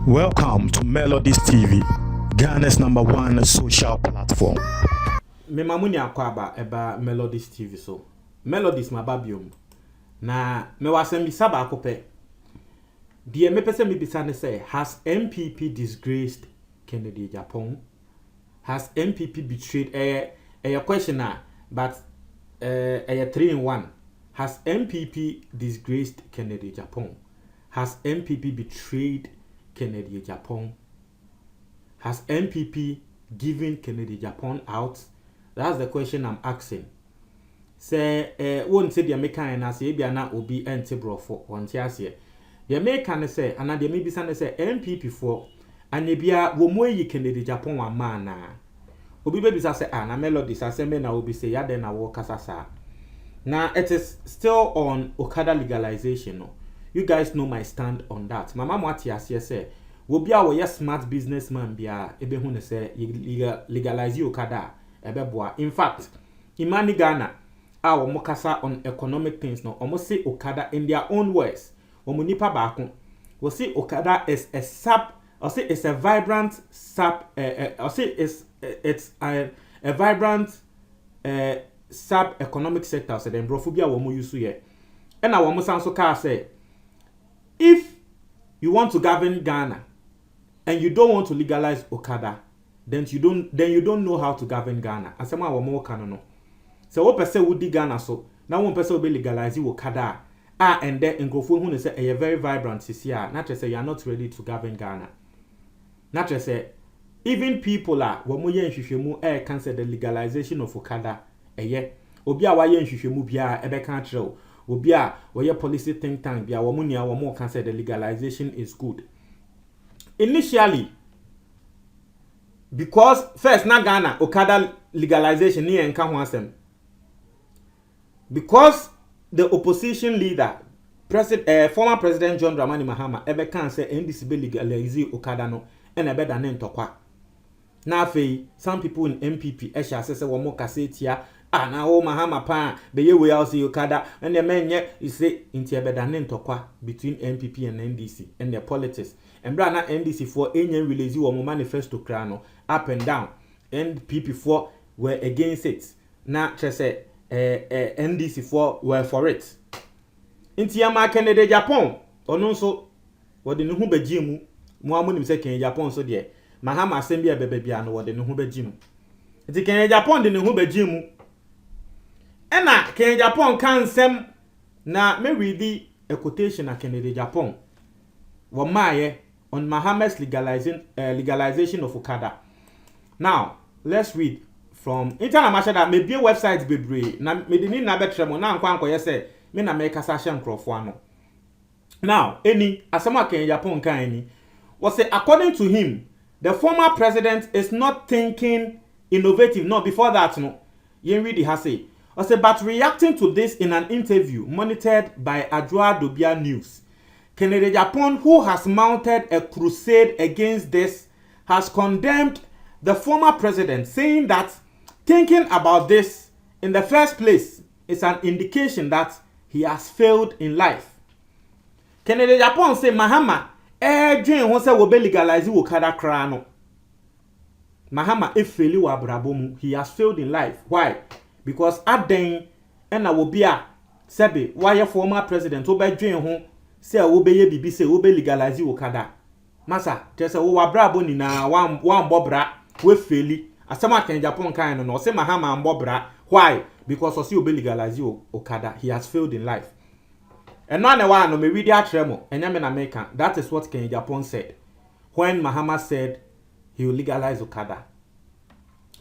Welcome to Melodies TV, Ghana's #1 social platform. Me mamuni akwaba eba Melodies TV so. Melodies mababium. Na me wasem bisaba akope. Die me pese me bisane say, has MPP disgraced Kennedy Japan? Has MPP betrayed a questioner, but a 3-in-1? Has MPP disgraced Kennedy Japan? Has MPP betrayed Kennedy Japan? Has MPP given Kennedy Japan out? That's the question I'm asking. Say, won't say the American and say, Biana will be antibro for 1 year. The American say, and the maybe son say, MPP for, and the Bia Womoy Kennedy Japan one man. Obi baby say, na Melodies, I say, na will be say, ya then I walk as now, it is still on Okada legalization. No? You guys know my stand on that. Mama Mwati say, will be our smart businessman, bia, ebe hune say, legalize Okada, ebe boa. In fact, Imani Ghana, our mokasa on economic things, no, almost say Okada in their own words. Omunipa bakun, will say Okada is a or say it's a vibrant or say it's a vibrant, sub-economic sector, so then brofobia womo yusu ye. And our Mosanso car say, if you want to govern Ghana and you don't want to legalize Okada, then you don't know how to govern Ghana. And some our more canon. So what person would Ghana so now one person will be legalize Okada. And then in Grofo who say a very vibrant CCR, not to say you are not ready to govern Ghana. Not to say even people are womoye nhwehwemu cancel the legalization of Okada. Obi a waye nhwehwemu bia ebe kan treo obi a waye policy think tank bia womunia womo can say the legalization is good initially, because first na Ghana Okada legalization ni enka ho asem, because the opposition leader former president John Dramani Mahama ebe kan say NDC be legalize Okada no and ebe da ne ntokwa na afei some people in MPP esha say womo kasetia na o Mahama pa be ye we also Okada and the menye you say inti ebeda ne ntokwa between MPP and NDC and their politics and bra na NDC for enyen release wo manifesto kra no up and down, and PP for were against it na say NDC for were for it inti ama Kennedy Japan ono nso wode ne hu bagimu mu amunim say Kennedy Japan so de Mahama asembia bebebia no wode ne hu bagimu inti Kennedy Japan de ne hu bagimu. Ena Kennedy Japan can sem na me read a quotation na Kennedy Japan wo maye on Mahama's legalization of Okada. Now let's read from international that maybe website bebre na me de ni na betremo na nkwa nkoye say me na me kasa hye nkrofo ano. Now any asema Kennedy Japan kan any was say according to him the former president is not thinking innovative. No, before that no yen read has say but reacting to this in an interview monitored by Adwoa Dobia News, Kennedy Japan, who has mounted a crusade against this, has condemned the former president, saying that thinking about this in the first place is an indication that he has failed in life. Kennedy Japan say Mahama dream who say will be legalize Okada krano. Mahama efeli wa brabomu, he has failed in life. Why? Because at then and I will be a sebe why your former president obe dwen ho say obe ye bibi say obe legalize Okada. Masa tese wo wabrabo ni na wan bobra we feli asema Kennedy Japan kan no say Mahama mbobra. Why? Because osi obe legalize Okada. He has failed in life. And no na wa no me read atremo enya me na American. That is what Kennedy Japan said when Mahama said he will legalize Okada.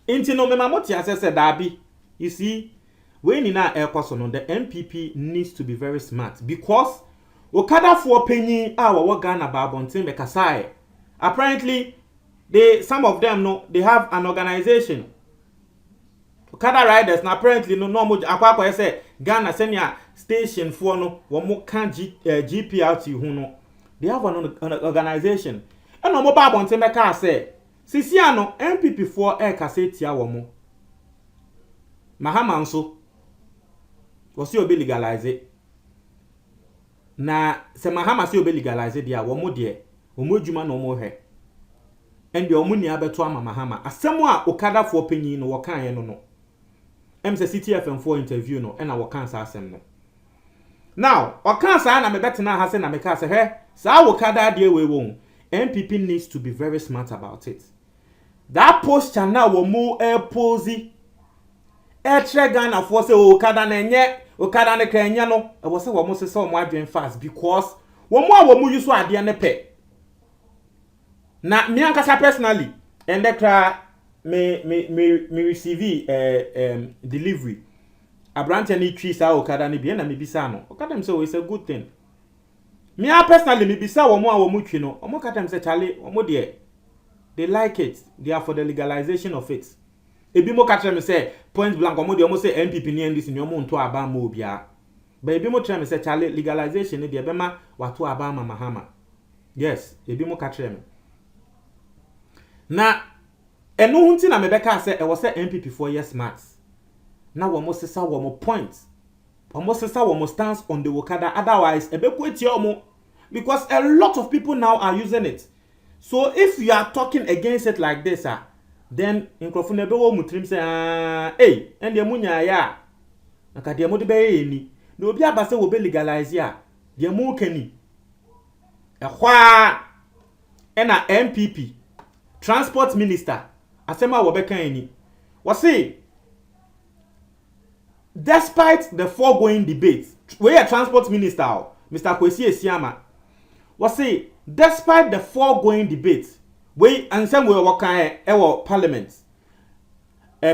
Inti no me mamoti asese dabi. You see, when in our person, the MPP needs to be very smart because Okada for penny our Ghana Babontin Bekasai. Apparently, some of them know they have an organization. Okada riders, now apparently no much aqua say Ghana senior station for no one more can GPRT who no. They have an organization. And no more Babontin Beka say, Sisiano MPP for air cassetia womo. Mahama nso was you be legalize it. na se Mahama se obe legalize dia wo mo de wo mo dwuma no mo hwe ende wo mo ni abeto ama Mahama asem a Okada fo panyin no wo kan ye no emse CTFM4 interview no na wo kan sa asem no now o kan sa na me betena ha se na me ka se he sa Okada de we won MPP needs to be very smart about it. That posture now wo mo pose Ghana for say Okada na enye Okada na kanya no e wo se wo mo se so mo adwen fast because wo mo use so ade ne pe na me ankasa personally and that me receive delivery abrante ni twi sa Okada ne bi na me bisa no Okada me say it's a good thing. Me personally me bisa wo mo twi no mo kata me say chale wo de they like it, they are for the legalization of it. Ebi mo kata me say point blank wo de mo say MPP ni ndc ni mo nto aba ma obia ba ebi mo try me say chale legalization de be ma wato aba ma Mahama. Yes, ebi mo kata me na eno hunti na me beka say e wo say MPP for years smart na wo mo sesa wo mo point wo mo sesa wo mo stance on the Okada, otherwise e be kweti omo because a lot of people now are using it. So if you are talking against it like this then inkrofo be wo mutrim say hey and the munya ya na ka de mo de be ni na obi abase wo be legalize ya de mo kani ehwa na MPP transport minister asema wo be kan ni wo say despite the foregoing debates we are transport minister Mr. Kwesi Esiama wo say despite the foregoing debates we and some we work parliament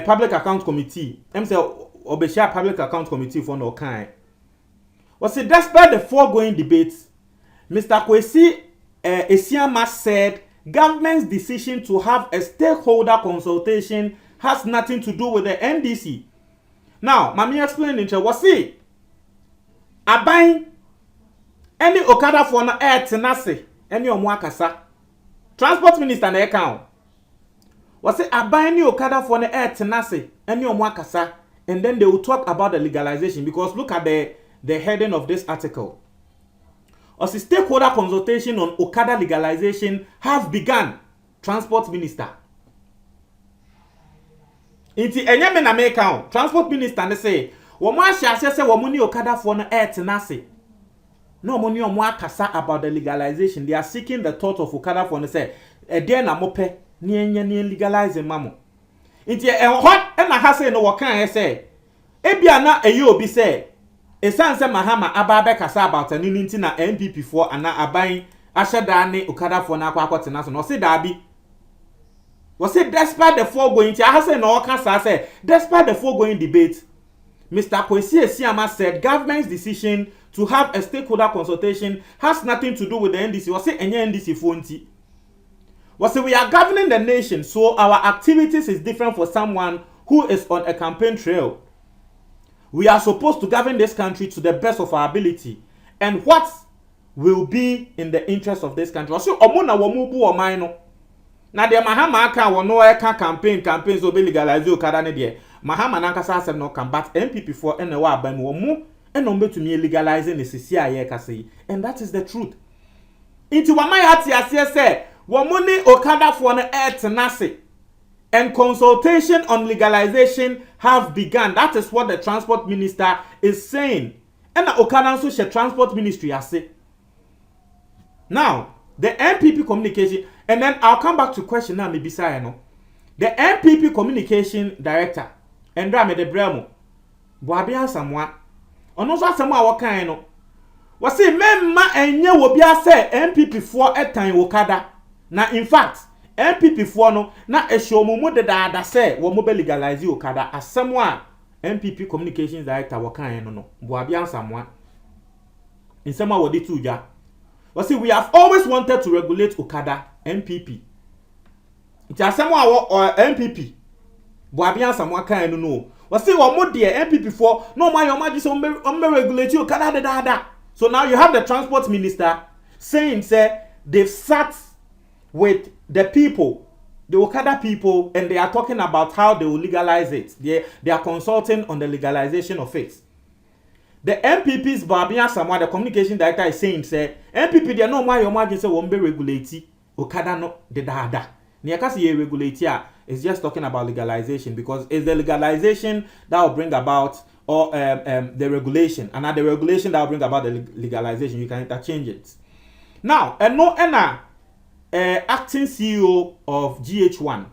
public account committee say obesha public account committee for no kind was say despite the foregoing debates Mr. Kwesi Esiama said government's decision to have a stakeholder consultation has nothing to do with the NDC. Now mami explain it was say aban any Okada for na tenase any omo akasa transport minister na account was say aban ni Okada for na tenase any omo akasa and then they will talk about the legalization because look at the heading of this article. As a stakeholder consultation on Okada legalization have begun, transport minister. Inti enye me na me account transport minister ne say wo mo ahia say wo mo ni Okada for na tenase no money on more kasa about the legalization. They are seeking the thought of Okada for the say there na mope ni enye ni legalize mamo. Inti hot and na ha say no wakan say ebia na eyi obi say esan say Mahama aba kasa about ani ninti na MPP for ana aban aheda ne Okada for na akwa na so no say dabi. Was it despite the foregoing I say no kasa say despite the foregoing debate Mr. Kwesi Esiama said government's decision to have a stakeholder consultation has nothing to do with the NDC. Was it any NDC fonti? Was it we are governing the nation, so our activities is different for someone who is on a campaign trail. We are supposed to govern this country to the best of our ability and what will be in the interest of this country. So omuna womubu o maino. Na de Mahama aka wono eka campaign so be legalize Okada ne de. Mahama nankasa asem no kan but MPP for ene wa aban wo mu eno mbetumi legalize ne sisi aye kase and that is the truth. Inti wamai ati ase say wo mu ni Okada for no tenase and consultation on legalization have begun. That is what the transport minister is saying. And Okada so she transport ministry ase. Now, the MPP communication and then I'll come back to question now maybe say no. The MPP communication director Endra Medebremo Boabia Samwa ono so asem a wokan no wo say memma enye wo bia say MPP for etan Okada na in fact MPP for no na ehwomumu de daada say wo mo be legalize Okada asem a MPP communications director wokan no Boabia Samwa in some a wodi tuja wo say we have always wanted to regulate Okada MPP it asem a MPP Boabia Samwa kan no we say one more dear MPP for no my your majesty on regulate you Okada da. So now you have the transport minister saying say they've sat with the people, the Okada people, and they are talking about how they will legalize it. They are consulting on the legalization of it. the MPP's Babia Samoa, the communication director, is saying, say, MPP, they know why your margin say won't be regulated. Okada no the dada. Niakasi ye regulate is just talking about legalization because it's the legalization that will bring about or the regulation, and the regulation that will bring about the legalization. You can interchange it. Now, acting CEO of GH1,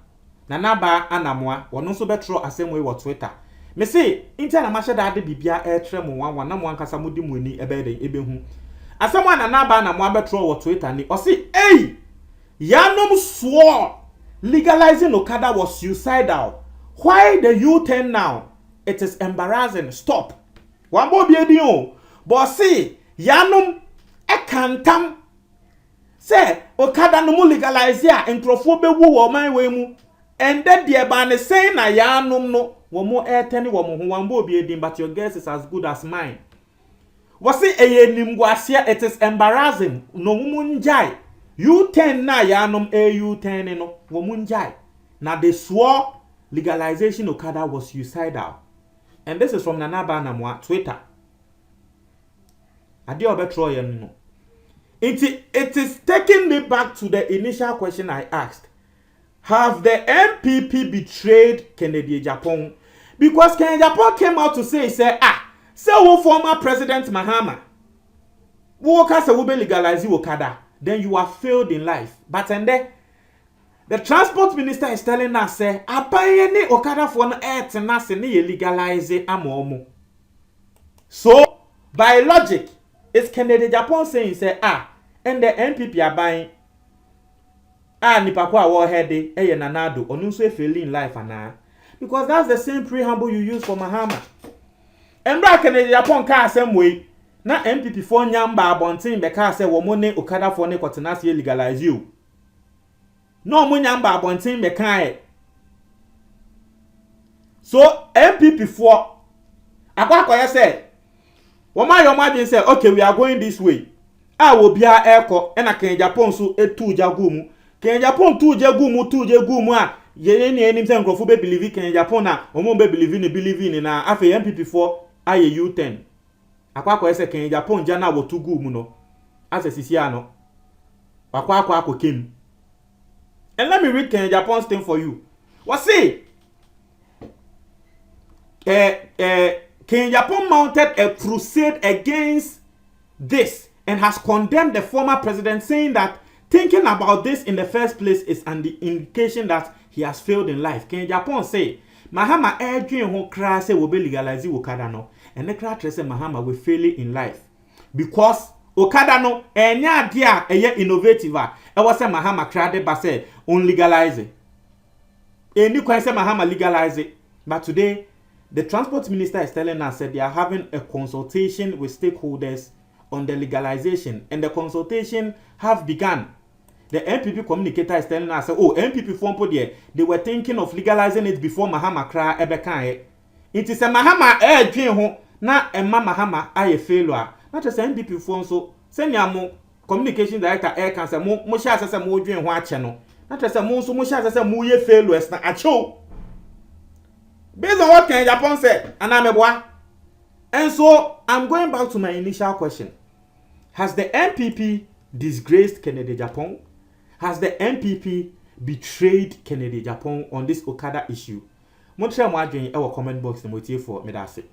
Nanaba Anamwa, was also better the same way with Twitter. Me say, interna masha da de bibia trem one na mo ankasa mudi muni ebede ebehu. Asama Nanaba Anamwa better with Twitter ni o say, hey, Yanom swore legalizing Okada was suicidal. Why the U-turn now? It is embarrassing. Stop. One more be o. But see, Yanom ekantam say Okada no mu legalize ya enkrofo be wu wo man we mu. And that the ban say na Yanom no wo mo eteni wo mo ho wan bo be edin, but your guess is as good as mine. Was see nimguasia, it is embarrassing. No mu njai. U10 na Yanom U10 no wo mu njai. Now they swore legalization Okada was suicidal. And this is from Nanaba Anamwa Twitter. Adi obetro yen no. It is taking me back to the initial question I asked. Have the MPP betrayed Kennedy Japan? Because Kennedy Japan came out to say wo former President Mahama, wo ka say wo be legalize Okada, then you have failed in life. But and the transport minister is telling us say abaye ni Okada for no na se ne legalize amomo. So by logic, it's Kennedy Japan saying say and the MPP are buying nipa kwa wo heade eye nanado onu so fail in life ana, because that's the same preamble you use for Mahama. Embra Kennedy Japan ka asem way na MPP for nyamba abontin be ka say wo mo ne Okada for ne kotena se legalize you. No mo nyamba abontin be kan. So MPP for akwa say wo ma your margin say okay, we are going this way. Wo bia eko na Kennedy Japan so etu jagumu. Kennedy Japan tu jagumu ye ni enim say nkrofo be believe Kennedy Japan na omo be believe na afa MPP for aye U10. Akwa say Kennedy Japan jana wo tu gumu no as sisi ano. Akwa kem. And let me read Kennedy Japan's thing for you. What say? Kennedy Japan mounted a crusade against this and has condemned the former president, saying that thinking about this in the first place is an indication that he has failed in life. Kennedy Japan say Mahama edwin ho kra say we be legalize Okada no, and the kra say Mahama will fail in life because Okada no enya ade a eye innovative e was say Mahama kra de ba say on legalize. Any kwan say Mahama legalize it. But today the transport minister is telling us that they are having a consultation with stakeholders on the legalization, and the consultation have begun. The MPP communicator is telling us, MPP form there, they were thinking of legalizing it before Mahama kra ebekan. It is a Mahama dream ho na emma Mahama aye failure. Not just MPP form so send mo communication director can say mo sha say mo dream ho ache no. Not just mo sha say mo ye failures na acho. Based on what Kennedy Japan said, and so I'm going back to my initial question. Has the MPP disgraced Kennedy Japan? Has the MPP betrayed Kennedy Japan on this Okada issue? Montreal Madrid, our comment box, the motive for me. That's it.